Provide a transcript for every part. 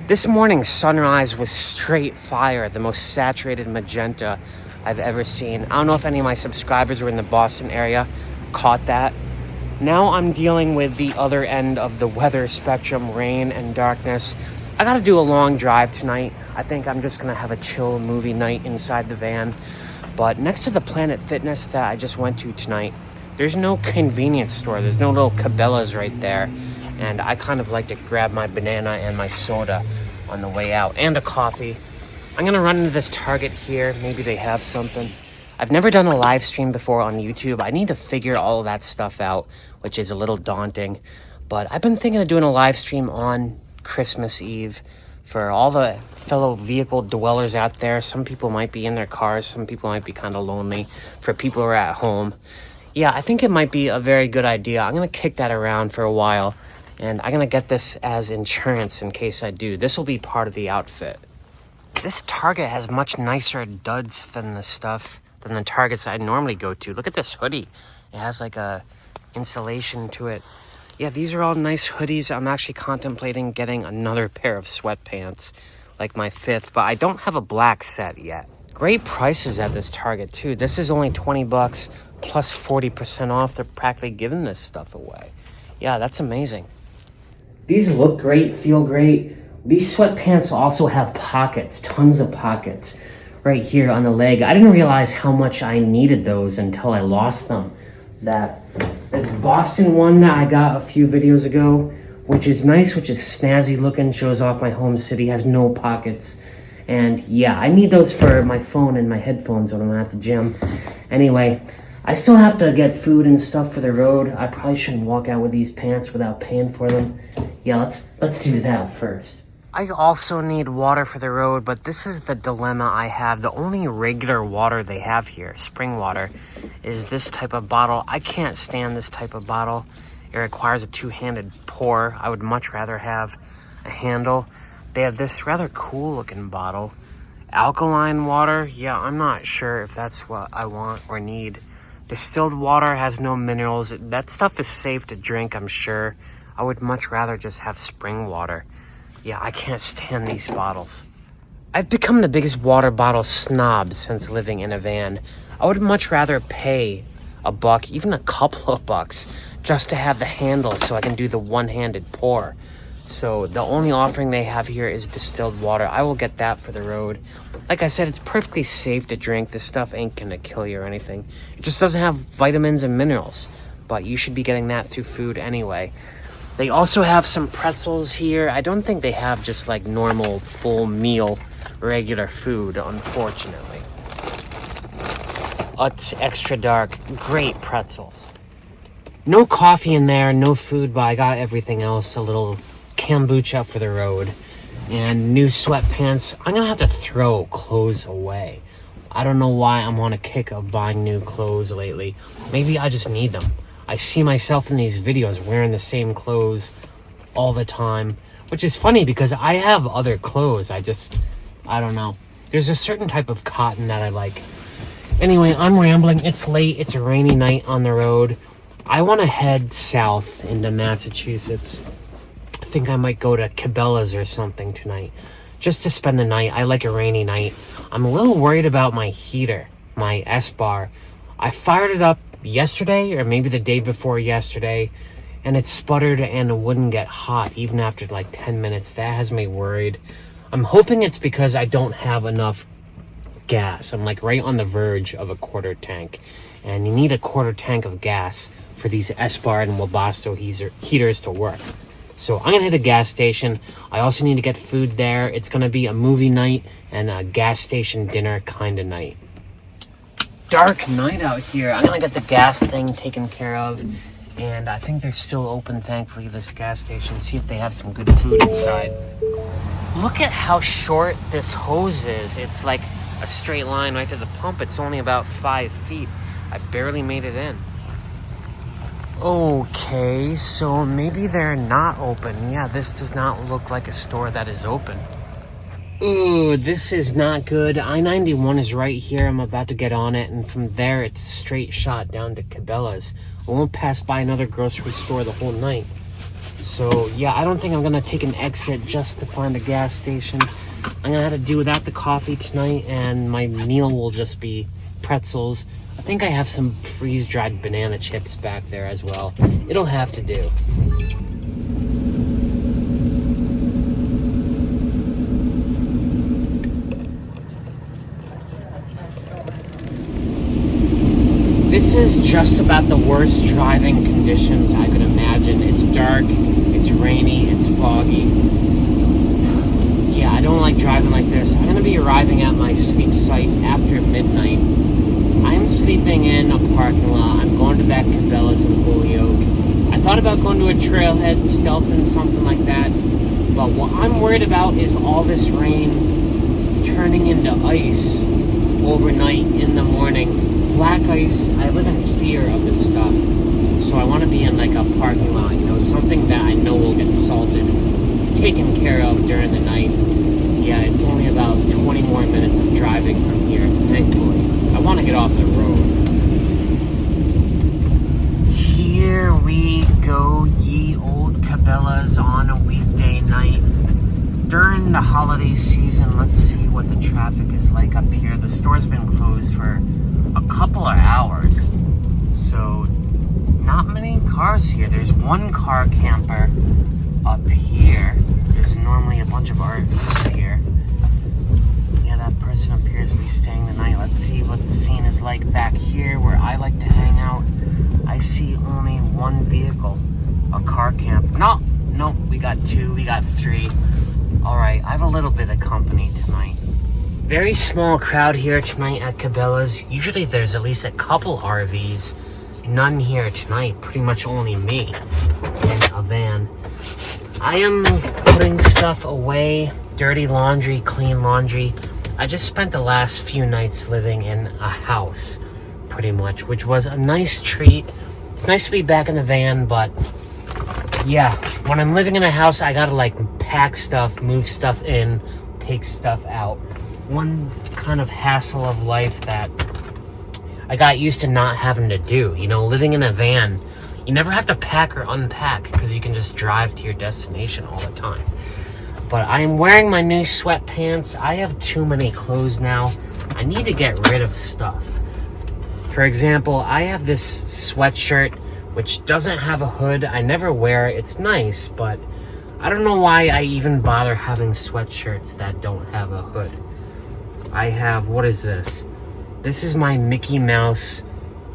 This morning's sunrise was straight fire, the most saturated magenta I've ever seen. I don't know if any of my subscribers were in the Boston area, caught that. Now I'm dealing with the other end of the weather spectrum, rain and darkness. I gotta do a long drive tonight. I think I'm just gonna have a chill movie night inside the van. But next to the Planet Fitness that I just went to tonight, there's no convenience store. There's no little Cabela's right there. And I kind of like to grab my banana and my soda on the way out, and a coffee. I'm gonna run into this Target here. Maybe they have something. I've never done a live stream before on YouTube. I need to figure all of that stuff out, which is a little daunting. But I've been thinking of doing a live stream on Christmas Eve for all the fellow vehicle dwellers out there. Some people might be in their cars. Some people might be kind of lonely. For people who are at home. Yeah, I think it might be a very good idea. I'm gonna kick that around for a while. And I'm gonna get this as insurance in case I do. This will be part of the outfit. This Target has much nicer duds than the Targets I normally go to. Look at this hoodie. It has like a insulation to it. Yeah, these are all nice hoodies. I'm actually contemplating getting another pair of sweatpants, like my fifth, but I don't have a black set yet. Great prices at this Target too. This is only 20 bucks plus 40% off. They're practically giving this stuff away. Yeah, that's amazing. These look great, feel great. These sweatpants also have pockets, tons of pockets right here on the leg. I didn't realize how much I needed those until I lost them. This Boston one that I got a few videos ago, which is nice, which is snazzy looking, shows off my home city, has no pockets. And yeah, I need those for my phone and my headphones when I'm at the gym. Anyway, I still have to get food and stuff for the road. I probably shouldn't walk out with these pants without paying for them. Yeah, let's do that first. I also need water for the road, but this is the dilemma I have. The only regular water they have here, spring water, is this type of bottle. I can't stand this type of bottle. It requires a two-handed pour. I would much rather have a handle. They have this rather cool looking bottle. Alkaline water, yeah, I'm not sure if that's what I want or need. Distilled water has no minerals. That stuff is safe to drink, I'm sure. I would much rather just have spring water. Yeah, I can't stand these bottles. I've become the biggest water bottle snob since living in a van. I would much rather pay a buck, even a couple of bucks, just to have the handle so I can do the one-handed pour. So the only offering they have here is distilled water. I will get that for the road. Like I said, it's perfectly safe to drink. This stuff ain't gonna kill you or anything. It just doesn't have vitamins and minerals. But you should be getting that through food anyway. They also have some pretzels here. I don't think they have just like normal full meal regular food, unfortunately. It's extra dark. Great pretzels. No coffee in there, no food, but I got everything else. A little kombucha for the road and new sweatpants. I'm gonna have to throw clothes away. I don't know why I'm on a kick of buying new clothes lately. Maybe I just need them. I see myself in these videos wearing the same clothes all the time, which is funny because I have other clothes. I don't know. There's a certain type of cotton that I like. Anyway, I'm rambling. It's late. It's a rainy night on the road. I want to head south into Massachusetts. I think I might go to Cabela's or something tonight just to spend the night. I like a rainy night. I'm a little worried about my heater, my S-bar. I fired it up yesterday or maybe the day before yesterday, and it sputtered and it wouldn't get hot even after like 10 minutes. That has me worried. I'm hoping it's because I don't have enough gas. I'm like right on the verge of a quarter tank, and you need a quarter tank of gas for these S-bar and Webasto heaters to work. So I'm gonna hit a gas station. I also need to get food there. It's gonna be a movie night and a gas station dinner kind of night. Dark night out here. I'm gonna get the gas thing taken care of, and I think they're still open, thankfully, this gas station. See if they have some good food inside. Look at how short this hose is. It's like a straight line right to the pump. It's only about 5 feet. I barely made it in. Okay, so maybe they're not open. Yeah, this does not look like a store that is open. Ooh, this is not good. I-91 is right here. I'm about to get on it, and from there it's a straight shot down to Cabela's. I won't pass by another grocery store the whole night. So yeah, I don't think I'm gonna take an exit just to find a gas station. I'm gonna have to do without the coffee tonight, and my meal will just be pretzels. I think I have some freeze-dried banana chips back there as well. It'll have to do. This is just about the worst driving conditions I could imagine. It's dark, it's rainy, it's foggy. Yeah, I don't like driving like this. I'm gonna be arriving at my sleep site after midnight. I'm sleeping in a parking lot. I'm going to that Cabela's in Holyoke. I thought about going to a trailhead, stealthing, something like that. But what I'm worried about is all this rain turning into ice overnight in the morning. Black ice, I live in fear of this stuff. So I want to be in like a parking lot, you know, something that I know will get salted, taken care of during the night. Yeah, it's only about 20 more minutes of driving from here, thankfully. I want to get off the road. Here we go, ye old Cabela's on a weekday night. During the holiday season, let's see what the traffic is like up here. The store's been closed for a couple of hours, so not many cars here. There's one car camper up here. There's normally a bunch of RVs here. Yeah, that person appears to be staying the night. Let's see what the scene is like back here where I like to hang out. I see only one vehicle, a car camp. No, we got two, we got three. All right, I have a little bit of company tonight. Very small crowd here tonight at Cabela's. Usually there's at least a couple RVs. None here tonight, pretty much only me in a van. I am putting stuff away, dirty laundry, clean laundry. I just spent the last few nights living in a house, pretty much, which was a nice treat. It's nice to be back in the van, but yeah, when I'm living in a house, I gotta like pack stuff, move stuff in, take stuff out. One kind of hassle of life that I got used to not having to do. You know, living in a van, you never have to pack or unpack because you can just drive to your destination all the time. But I am wearing my new sweatpants. I have too many clothes now. I need to get rid of stuff. For example, I have this sweatshirt which doesn't have a hood. I never wear it. It's nice, but I don't know why I even bother having sweatshirts that don't have a hood. I have, what is this? This is my Mickey Mouse,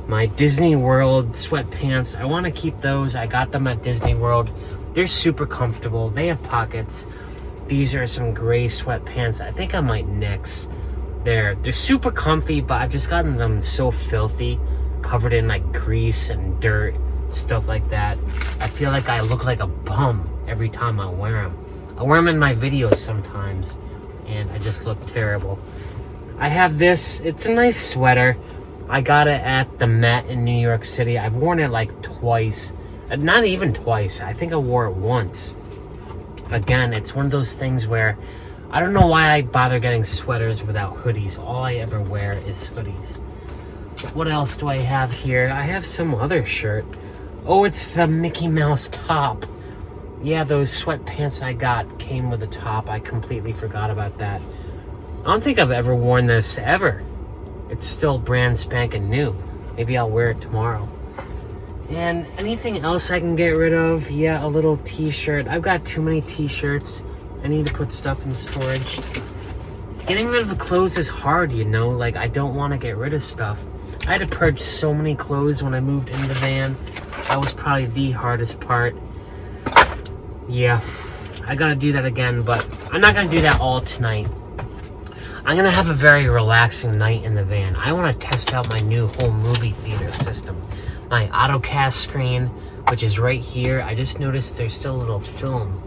my Disney World sweatpants. I want to keep those. I got them at Disney World. They're super comfortable. They have pockets. These are some gray sweatpants. I think I might nix. They're super comfy, but I've just gotten them so filthy, covered in like grease and dirt, stuff like that. I feel like I look like a bum every time I wear them. I wear them in my videos sometimes, and I just look terrible. I have this. It's a nice sweater. I got it at the Met in New York City. I've worn it like twice. Not even twice. I think I wore it once. Again, it's one of those things where I don't know why I bother getting sweaters without hoodies. All I ever wear is hoodies. What else do I have here? I have some other shirt. Oh, it's the Mickey Mouse top. Yeah, those sweatpants I got came with a top. I completely forgot about that. I don't think I've ever worn this ever. It's still brand spanking new. Maybe I'll wear it tomorrow. And anything else I can get rid of? Yeah, a little t-shirt. I've got too many t-shirts. I need to put stuff in storage. Getting rid of the clothes is hard, you know? Like, I don't want to get rid of stuff. I had to purge so many clothes when I moved in the van. That was probably the hardest part. Yeah, I gotta do that again, but I'm not gonna do that all tonight. I'm gonna have a very relaxing night in the van. I wanna test out my new home movie theater system. My AutoCast screen, which is right here. I just noticed there's still a little film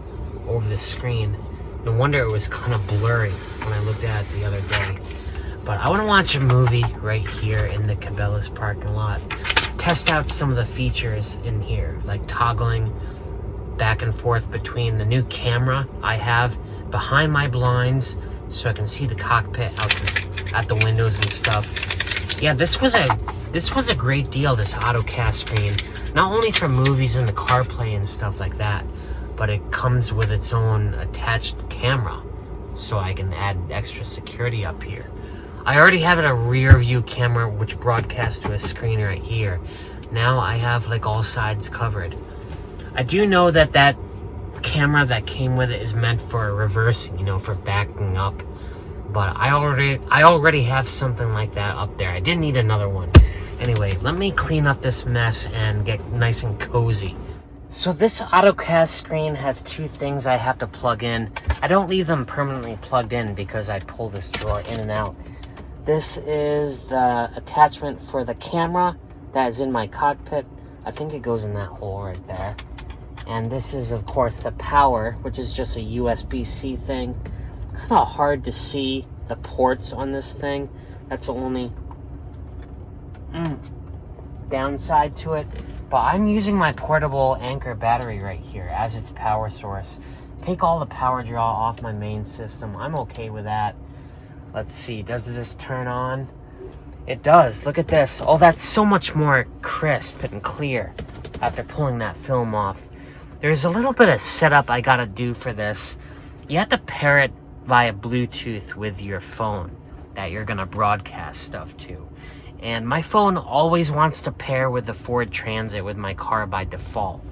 over the screen. No wonder it was kind of blurry when I looked at it the other day. But I wanna watch a movie right here in the Cabela's parking lot. Test out some of the features in here, like toggling back and forth between the new camera I have behind my blinds so I can see the cockpit out at the windows and stuff. Yeah, this was a great deal, this AutoCast screen. Not only for movies and the CarPlay and stuff like that. but it comes with its own attached camera, so I can add extra security up here. I already have a rear view camera which broadcasts to a screen right here. Now I have like all sides covered. I do know that that camera that came with it is meant for reversing, you know, for backing up. But I already have something like that up there. I didn't need another one. Anyway, let me clean up this mess and get nice and cozy. So this AutoCast screen has two things I have to plug in. I don't leave them permanently plugged in because I pull this drawer in and out. This is the attachment for the camera that is in my cockpit. I think it goes in that hole right there. And this is, of course, the power, which is just a USB-C thing. Kind of hard to see the ports on this thing. That's the only downside to it. But I'm using my portable Anker battery right here as its power source. Take all the power draw off my main system. I'm okay with that. Let's see, does this turn on? It does. Look at this. Oh, that's so much more crisp and clear after pulling that film off. There's a little bit of setup I gotta do for this. You have to pair it via Bluetooth with your phone that you're gonna broadcast stuff to. And my phone always wants to pair with the Ford Transit with my car by default.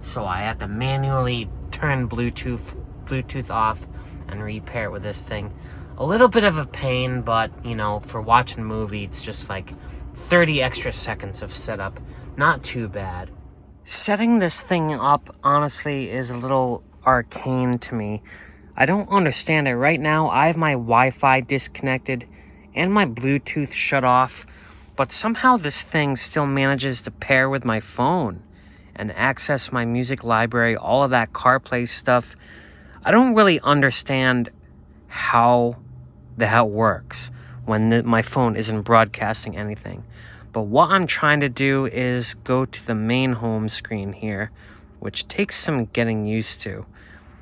So I have to manually turn Bluetooth off and repair it with this thing. A little bit of a pain, but, you know, for watching a movie, it's just like 30 extra seconds of setup. Not too bad. Setting this thing up, honestly, is a little arcane to me. I don't understand it. Right now, I have my Wi-Fi disconnected and my Bluetooth shut off, but somehow this thing still manages to pair with my phone and access my music library, all of that CarPlay stuff. I don't really understand how the hell works when my phone isn't broadcasting anything. But what I'm trying to do is go to the main home screen here, which takes some getting used to.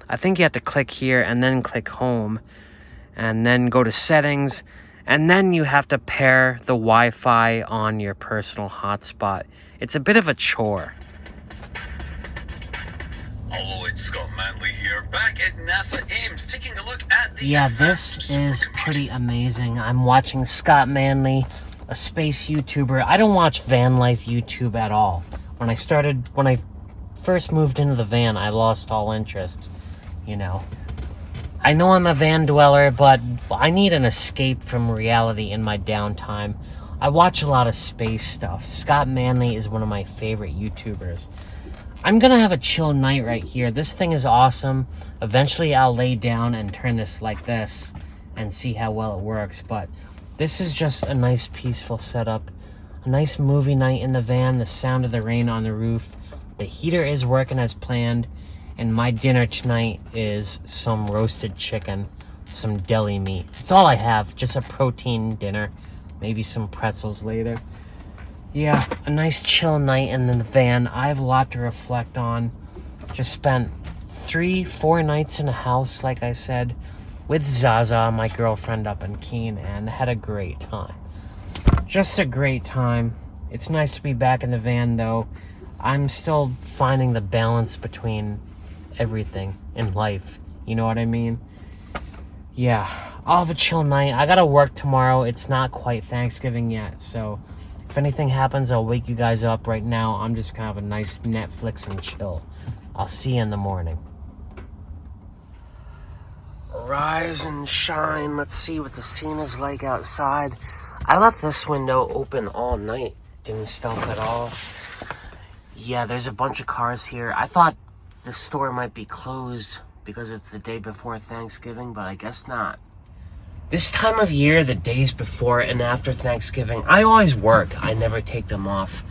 I think you have to click here and then click home and then go to settings, and then you have to pair the Wi-Fi on your personal hotspot. It's a bit of a chore. Hello, it's Scott Manley here, back at NASA Ames, taking a look at the... Yeah, this is pretty amazing. I'm watching Scott Manley, a space YouTuber. I don't watch Vanlife YouTube at all. When I first moved into the van, I lost all interest, you know. I know I'm a van dweller, but I need an escape from reality in my downtime. I watch a lot of space stuff. Scott Manley is one of my favorite YouTubers. I'm gonna have a chill night right here. This thing is awesome. Eventually I'll lay down and turn this like this and see how well it works, but this is just a nice peaceful setup. A nice movie night in the van, the sound of the rain on the roof. The heater is working as planned, and my dinner tonight is some roasted chicken, some deli meat. That's all I have, just a protein dinner, maybe some pretzels later. Yeah, a nice chill night in the van. I have a lot to reflect on. Just spent 3-4 nights in a house, like I said, with Zaza, my girlfriend up in Keene, and had a great time. Just a great time. It's nice to be back in the van, though. I'm still finding the balance between everything in life. You know what I mean? Yeah, I'll have a chill night. I gotta work tomorrow. It's not quite Thanksgiving yet, so if anything happens, I'll wake you guys up. Right now, I'm just gonna have a nice Netflix and chill. I'll see you in the morning. Rise and shine. Let's see what the scene is like outside. I left this window open all night. Didn't stop at all. Yeah, there's a bunch of cars here. I thought the store might be closed because it's the day before Thanksgiving, but I guess not. This time of year, the days before and after Thanksgiving, I always work. I never take them off.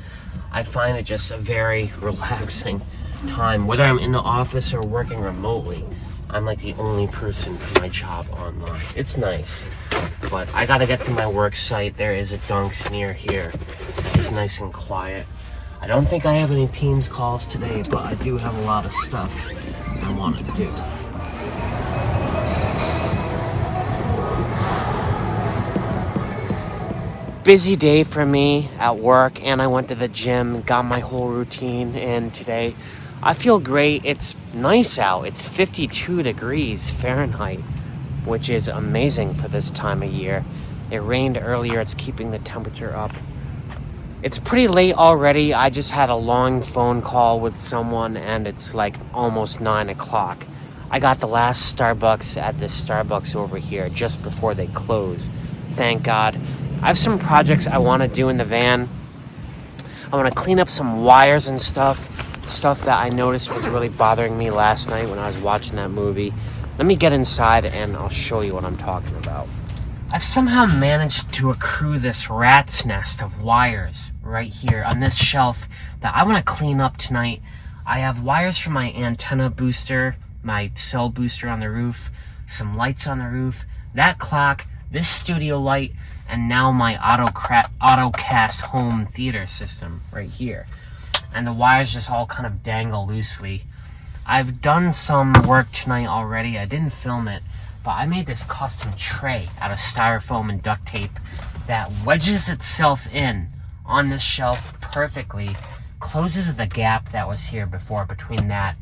I find it just a very relaxing time. Whether I'm in the office or working remotely, I'm like the only person for my job online. It's nice, but I gotta get to my work site. There is a Dunks near here. It's nice and quiet. I don't think I have any Teams calls today, but I do have a lot of stuff I want to do. Busy day for me at work, and I went to the gym, got my whole routine in today. I feel great. It's nice out. It's 52 degrees Fahrenheit, which is amazing for this time of year. It rained earlier. It's keeping the temperature up. It's pretty late already. I just had a long phone call with someone, and it's like almost 9 o'clock. I got the last Starbucks at this Starbucks over here just before they close. Thank God. I have some projects I want to do in the van. I want to clean up some wires and stuff that I noticed was really bothering me last night when I was watching that movie. Let me get inside and I'll show you what I'm talking about. I've somehow managed to accrue this rat's nest of wires right here on this shelf that I want to clean up tonight. I have wires for my antenna booster, my cell booster on the roof, some lights on the roof, that clock, this studio light, and now my AutoCast home theater system right here. And the wires just all kind of dangle loosely. I've done some work tonight already. I didn't film it, but I made this custom tray out of styrofoam and duct tape that wedges itself in on this shelf perfectly, closes the gap that was here before between that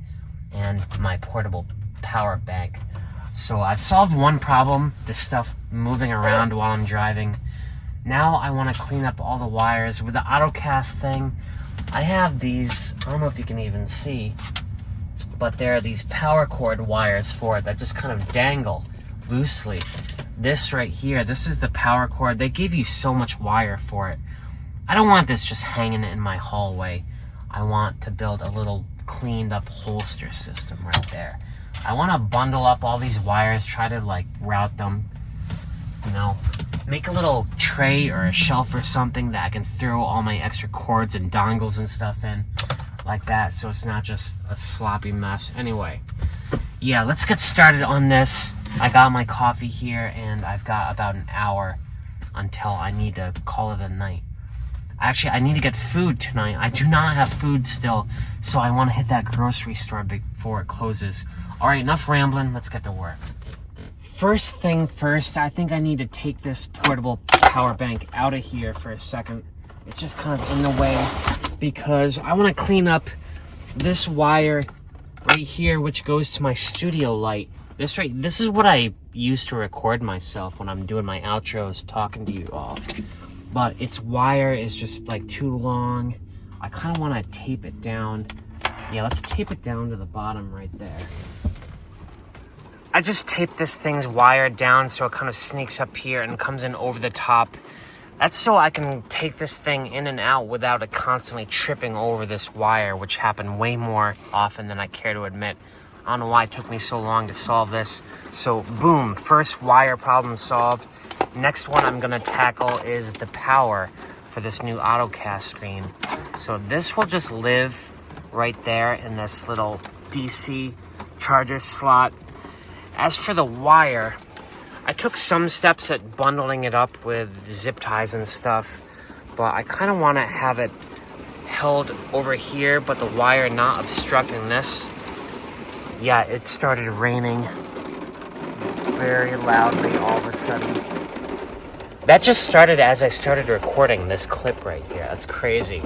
and my portable power bank. So I've solved one problem, this stuff moving around while I'm driving. Now I want to clean up all the wires. With the AutoCast thing, I have these, I don't know if you can even see, but there are these power cord wires for it that just kind of dangle loosely. This right here, this is the power cord. They give you so much wire for it. I don't want this just hanging in my hallway. I want to build a little cleaned up holster system right there. I want to bundle up all these wires, try to like route them, you know, make a little tray or a shelf or something that I can throw all my extra cords and dongles and stuff in like that, so it's not just a sloppy mess. Anyway, yeah, let's get started on this. I got my coffee here and I've got about an hour until I need to call it a night. Actually, I need to get food tonight. I do not have food still, so I want to hit that grocery store before it closes. All right, enough rambling. Let's get to work. First thing first, I think I need to take this portable power bank out of here for a second. It's just kind of in the way because I want to clean up this wire right here, which goes to my studio light. This is what I use to record myself when I'm doing my outros, talking to you all. But its wire is just like too long. I kind of want to tape it down. Yeah, let's tape it down to the bottom right there. I just taped this thing's wire down so it kind of sneaks up here and comes in over the top. That's so I can take this thing in and out without it constantly tripping over this wire, which happened way more often than I care to admit. I don't know why it took me so long to solve this. So boom, first wire problem solved. Next one I'm gonna tackle is the power for this new AutoCast screen. So this will just live right there in this little DC charger slot. As for the wire, I took some steps at bundling it up with zip ties and stuff, but I kind of want to have it held over here, but the wire not obstructing this. Yeah, it started raining very loudly all of a sudden. That just started as I started recording this clip right here. That's crazy.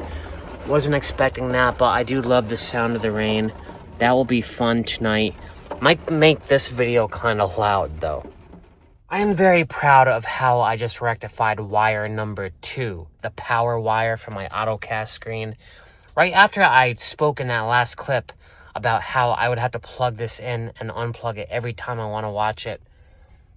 Wasn't expecting that, but I do love the sound of the rain. That will be fun tonight. Might make this video kind of loud though. I am very proud of how I just rectified wire number 2, the power wire for my AutoCast screen. Right after I spoke in that last clip about how I would have to plug this in and unplug it every time I want to watch it,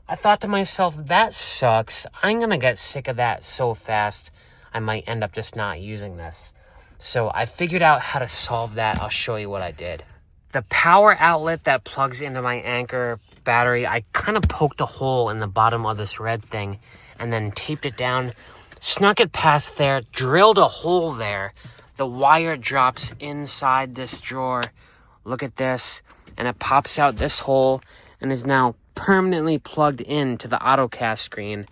I thought to myself, that sucks. I'm going to get sick of that so fast, I might end up just not using this. So I figured out how to solve that. I'll show you what I did. The power outlet that plugs into my Anchor battery, I kind of poked a hole in the bottom of this red thing and then taped it down, snuck it past there, drilled a hole there. The wire drops inside this drawer. Look at this. And it pops out this hole and is now permanently plugged into the AutoCast screen.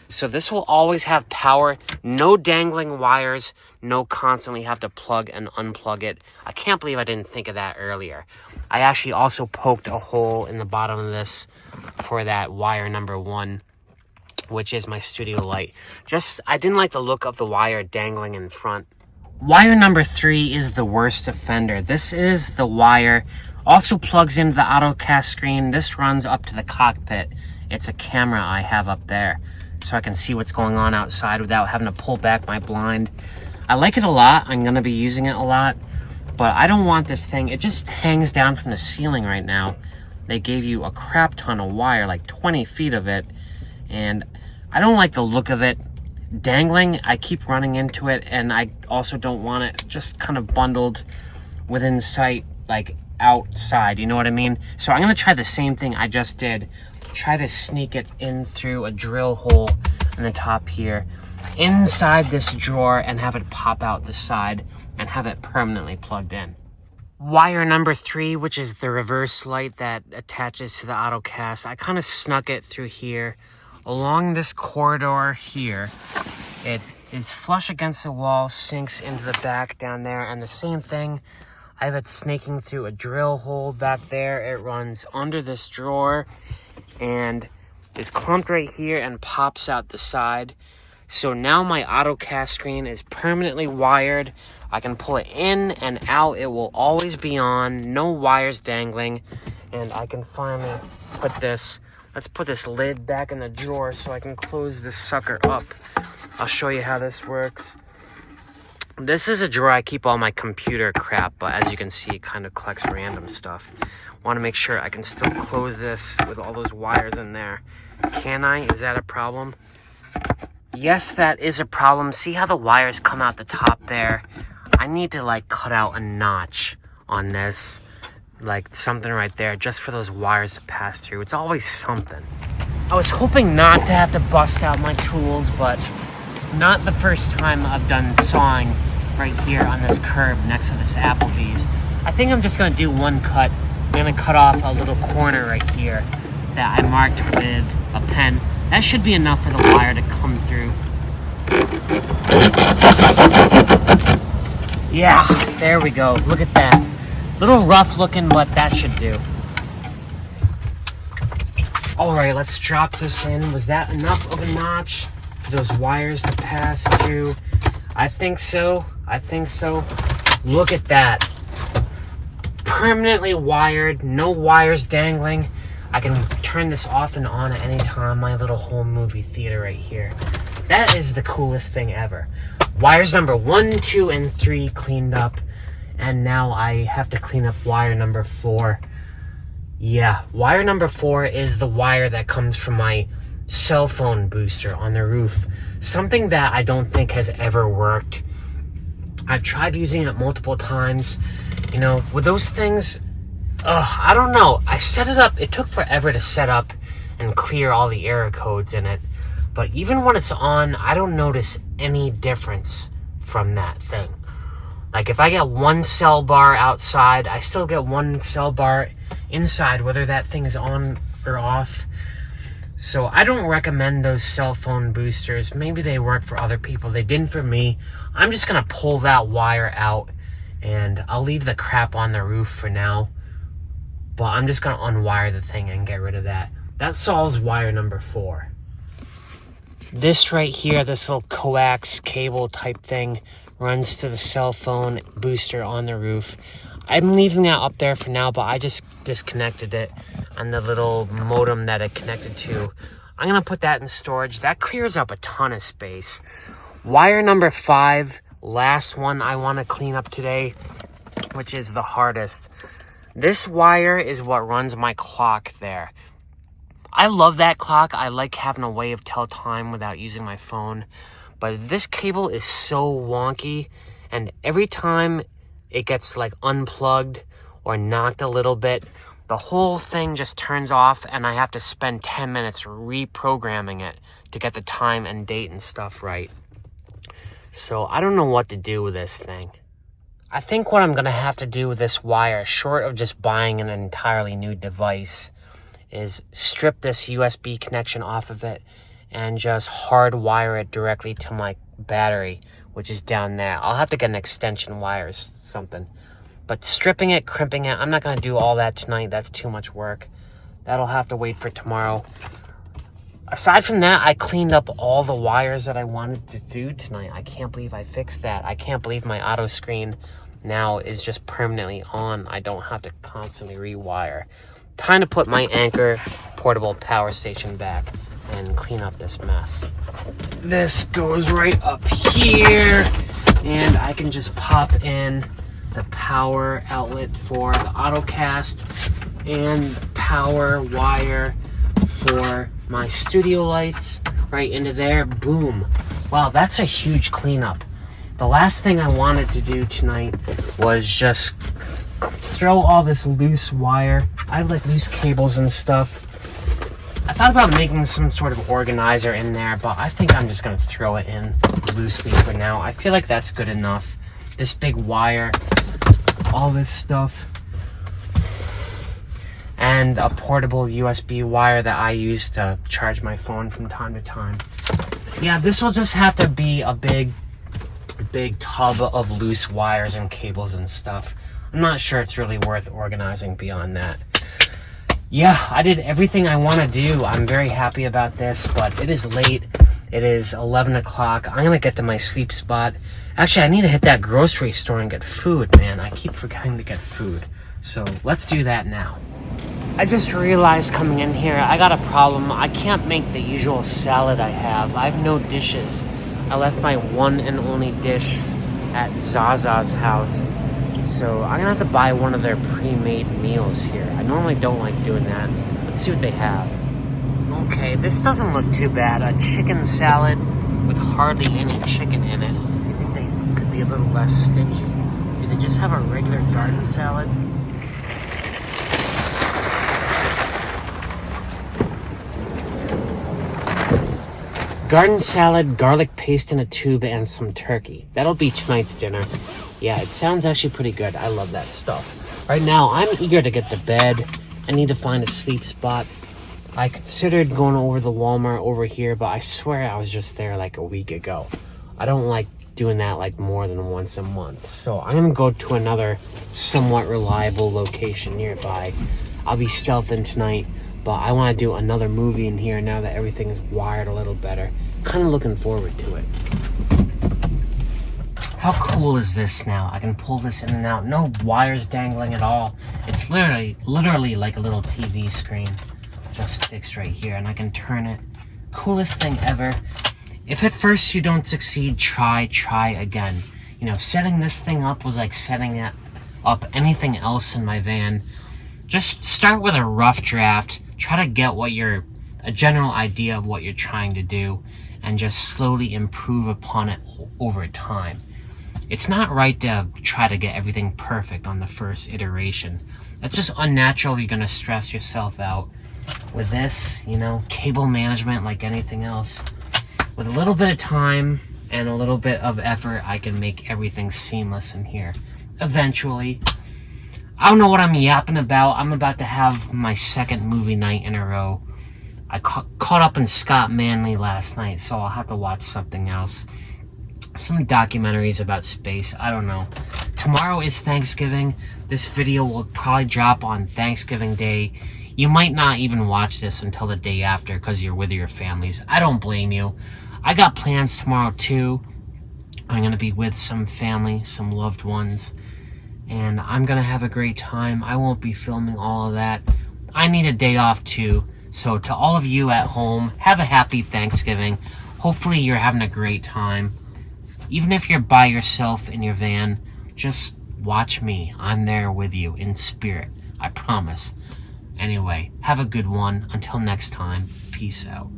So this will always have power, no dangling wires, no constantly have to plug and unplug it. I can't believe I didn't think of that earlier. I actually also poked a hole in the bottom of this for that wire number 1, which is my studio light. I didn't like the look of the wire dangling in front. Wire number 3 is the worst offender. This is the wire. Also plugs into the AutoCast screen. This runs up to the cockpit. It's a camera I have up there, so I can see what's going on outside without having to pull back my blind. I like it a lot. I'm going to be using it a lot, but I don't want this thing. It just hangs down from the ceiling right now. They gave you a crap ton of wire, like 20 feet of it, and I don't like the look of it dangling. I keep running into it, and I also don't want it just kind of bundled within sight, like outside, you know what I mean? So I'm going to try the same thing I just did. Try to sneak it in through a drill hole in the top here, inside this drawer, and have it pop out the side and have it permanently plugged in. Wire number 3, which is the reverse light that attaches to the AutoCast, I kind of snuck it through here along this corridor here. It is flush against the wall, sinks into the back down there, and the same thing, I have it snaking through a drill hole back there. It runs under this drawer and is clumped right here and pops out the side. So now my AutoCast screen is permanently wired. I can pull it in and out. It will always be on. No wires dangling. And I can finally put this, let's put this lid back in the drawer so I can close this sucker up. I'll show you how this works. This is a drawer I keep all my computer crap, but as you can see, it kind of collects random stuff. Want to make sure I can still close this with all those wires in there. Can I? Is that a problem? Yes, that is a problem. See how the wires come out the top there? I need to like cut out a notch on this, like something right there, just for those wires to pass through. It's always something. I was hoping not to have to bust out my tools, but not the first time I've done sawing right here on this curb next to this Applebee's. I think I'm just going to do one cut. I'm going to cut off a little corner right here that I marked with a pen. That should be enough for the wire to come through. Yeah, there we go. Look at that. Little rough looking, but that should do. Alright, let's drop this in. Was that enough of a notch for those wires to pass through? I think so. I think so. Look at that. Permanently wired, no wires dangling. I can turn this off and on at any time. My little home movie theater right here. That is the coolest thing ever. Wires number 1, 2, and 3 cleaned up. And now I have to clean up wire number 4. Yeah, wire number 4 is the wire that comes from my cell phone booster on the roof. Something that I don't think has ever worked. I've tried using it multiple times. You know, with those things, I don't know. I set it up. It took forever to set up and clear all the error codes in it. But even when it's on, I don't notice any difference from that thing. Like if I get one cell bar outside, I still get one cell bar inside, whether that thing is on or off. So I don't recommend those cell phone boosters. Maybe they work for other people. They didn't for me. I'm just going to pull that wire out and I'll leave the crap on the roof for now. But I'm just going to unwire the thing and get rid of that. That solves wire number 4. This right here, this little coax cable type thing, runs to the cell phone booster on the roof. I'm leaving that up there for now, but I just disconnected it and the little modem that it connected to. I'm going to put that in storage. That clears up a ton of space. Wire number 5, last one I want to clean up today, which is the hardest. This wire is what runs my clock there. I love that clock. I like having a way of tell time without using my phone. But this cable is so wonky, and every time it gets like unplugged or knocked a little bit, the whole thing just turns off and I have to spend 10 minutes reprogramming it to get the time and date and stuff right. So I don't know what to do with this thing. I think what I'm going to have to do with this wire, short of just buying an entirely new device, is strip this USB connection off of it and just hardwire it directly to my battery, which is down there. I'll have to get an extension wire or something. But stripping it, crimping it, I'm not going to do all that tonight. That's too much work. That'll have to wait for tomorrow. Aside from that, I cleaned up all the wires that I wanted to do tonight. I can't believe I fixed that. I can't believe my auto screen now is just permanently on. I don't have to constantly rewire. Time to put my Anchor portable power station back and clean up this mess. This goes right up here, and I can just pop in the power outlet for the AutoCast and power wire for my studio lights right into there. Boom. Wow, that's a huge cleanup. The last thing I wanted to do tonight was just throw all this loose wire. I have like loose cables and stuff. I thought about making some sort of organizer in there, but I think I'm just gonna throw it in loosely for now. I feel like that's good enough. This big wire, all this stuff, and a portable USB wire that I use to charge my phone from time to time. Yeah, this will just have to be a big tub of loose wires and cables and stuff. I'm not sure it's really worth organizing beyond that. Yeah, I did everything I want to do. I'm very happy about this, but it is late. It is 11 o'clock. I'm gonna get to my sleep spot. Actually, I need to hit that grocery store and get food, man. I keep forgetting to get food. So let's do that now. I just realized coming in here, I got a problem. I can't make the usual salad I have. I have no dishes. I left my one and only dish at Zaza's house. So I'm gonna have to buy one of their pre-made meals here. I normally don't like doing that. Let's see what they have. Okay, this doesn't look too bad. A chicken salad with hardly any chicken in it. I think they could be a little less stingy. Do they just have a regular garden salad? Garden salad, garlic paste in a tube, and some turkey. That'll be tonight's dinner. Yeah, it sounds actually pretty good. I love that stuff. Right now, I'm eager to get to bed. I need to find a sleep spot. I considered going over the Walmart over here, but I swear I was just there like a week ago. I don't like doing that like more than once a month. So I'm gonna go to another somewhat reliable location nearby. I'll be stealthing tonight, but I want to do another movie in here now that everything is wired a little better. Kind of looking forward to it. How cool is this now? I can pull this in and out. No wires dangling at all. It's literally like a little TV screen just fixed right here, and I can turn it. Coolest thing ever. If at first you don't succeed, try again. You know, setting this thing up was like setting up anything else in my van. Just start with a rough draft. Try to get a general idea of what you're trying to do, and just slowly improve upon it over time. It's not right to try to get everything perfect on the first iteration. That's just unnatural. You're gonna stress yourself out. With this, you know, cable management, like anything else, with a little bit of time and a little bit of effort, I can make everything seamless in here. Eventually. I don't know what I'm yapping about. I'm about to have my second movie night in a row. I caught up in Scott Manley last night, so I'll have to watch something else. Some documentaries about space. I don't know. Tomorrow is Thanksgiving. This video will probably drop on Thanksgiving Day. You might not even watch this until the day after because you're with your families. I don't blame you. I got plans tomorrow too. I'm going to be with some family, some loved ones, and I'm going to have a great time. I won't be filming all of that. I need a day off too. So to all of you at home, have a happy Thanksgiving. Hopefully you're having a great time. Even if you're by yourself in your van, just watch me. I'm there with you in spirit. I promise. Anyway, have a good one. Until next time, peace out.